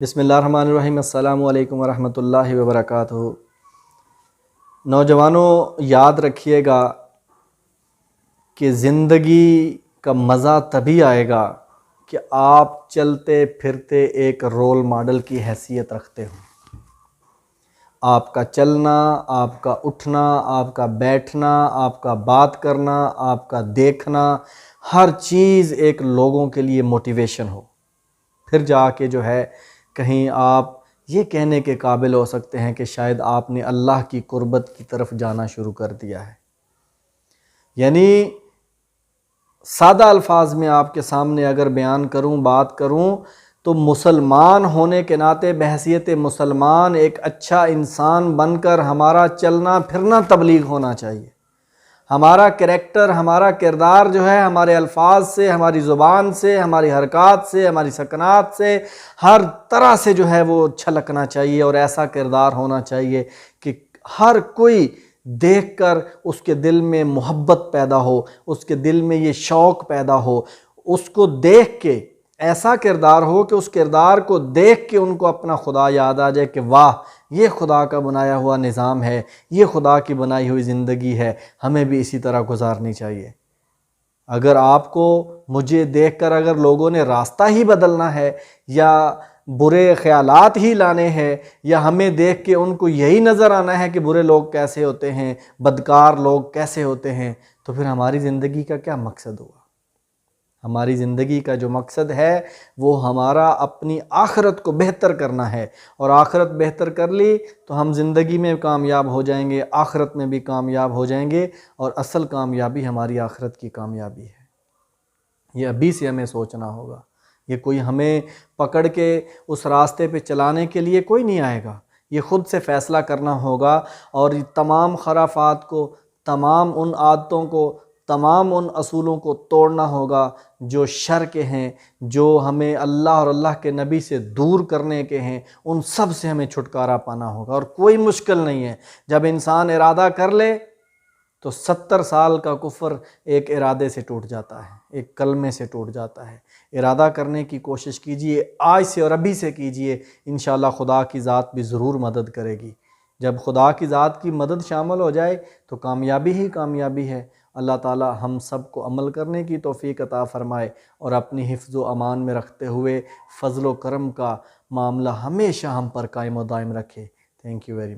बिस्मिल्लाहिर्रहमानिर्रहीम अस्सलामु अलैकुम वरहमतुल्लाहि वबरकातुहू। नौजवानों, याद रखिएगा कि ज़िंदगी का मज़ा तभी आएगा कि आप चलते फिरते एक रोल मॉडल की हैसियत रखते हो। आपका चलना, आपका उठना, आपका बैठना, आपका बात करना, आपका देखना, हर चीज़ एक लोगों के लिए मोटिवेशन हो। फिर जाके जो है कहीं आप ये कहने के काबिल हो सकते हैं कि शायद आपने अल्लाह की कुर्बत की तरफ जाना शुरू कर दिया है। यानी सादा अल्फाज में आपके सामने अगर बयान करूं, बात करूं, तो मुसलमान होने के नाते बहैसियत मुसलमान एक अच्छा इंसान बनकर हमारा चलना फिरना तबलीग होना चाहिए। हमारा कैरेक्टर, हमारा किरदार जो है हमारे अल्फाज से, हमारी ज़ुबान से, हमारी हरकत से, हमारी सकनात से, हर तरह से जो है वो छलकना चाहिए और ऐसा किरदार होना चाहिए कि हर कोई देखकर उसके दिल में मोहब्बत पैदा हो, उसके दिल में ये शौक़ पैदा हो, उसको देख के ऐसा किरदार हो कि उस किरदार को देख के उनको अपना खुदा याद आ जाए कि वाह, ये खुदा का बनाया हुआ निज़ाम है, ये खुदा की बनाई हुई ज़िंदगी है, हमें भी इसी तरह गुजारनी चाहिए। अगर आपको मुझे देखकर अगर लोगों ने रास्ता ही बदलना है या बुरे ख्यालात ही लाने हैं या हमें देख के उनको यही नज़र आना है कि बुरे लोग कैसे होते हैं, बदकार लोग कैसे होते हैं, तो फिर हमारी ज़िंदगी का क्या मकसद हुआ? हमारी ज़िंदगी का जो मकसद है वो हमारा अपनी आखिरत को बेहतर करना है, और आखिरत बेहतर कर ली तो हम ज़िंदगी में कामयाब हो जाएंगे, आखिरत में भी कामयाब हो जाएंगे, और असल कामयाबी हमारी आखिरत की कामयाबी है। ये अभी से हमें सोचना होगा। ये कोई हमें पकड़ के उस रास्ते पे चलाने के लिए कोई नहीं आएगा, ये ख़ुद से फ़ैसला करना होगा। और तमाम खराफात को, तमाम उन आदतों को, तमाम उन असूलों को तोड़ना होगा जो शर के हैं, जो हमें अल्लाह और अल्लाह के नबी से दूर करने के हैं, उन सब से हमें छुटकारा पाना होगा। और कोई मुश्किल नहीं है, जब इंसान इरादा कर ले तो 70 साल का कुफ्र एक इरादे से टूट जाता है, एक कलमे से टूट जाता है। इरादा करने की कोशिश कीजिए, आज से और अभी से कीजिए, इंशाअल्लाह खुदा की ज़ात भी ज़रूर मदद करेगी। जब खुदा की ज़ात की मदद शामिल हो जाए तो कामयाबी ही कामयाबी है। अल्लाह ताला हम सब को अमल करने की तौफ़ीक अता फ़रमाए और अपनी हिफ्ज़ व अमान में रखते हुए फ़ज़ल व करम का मामला हमेशा हम पर कायम व दायम रखे। Thank you very much.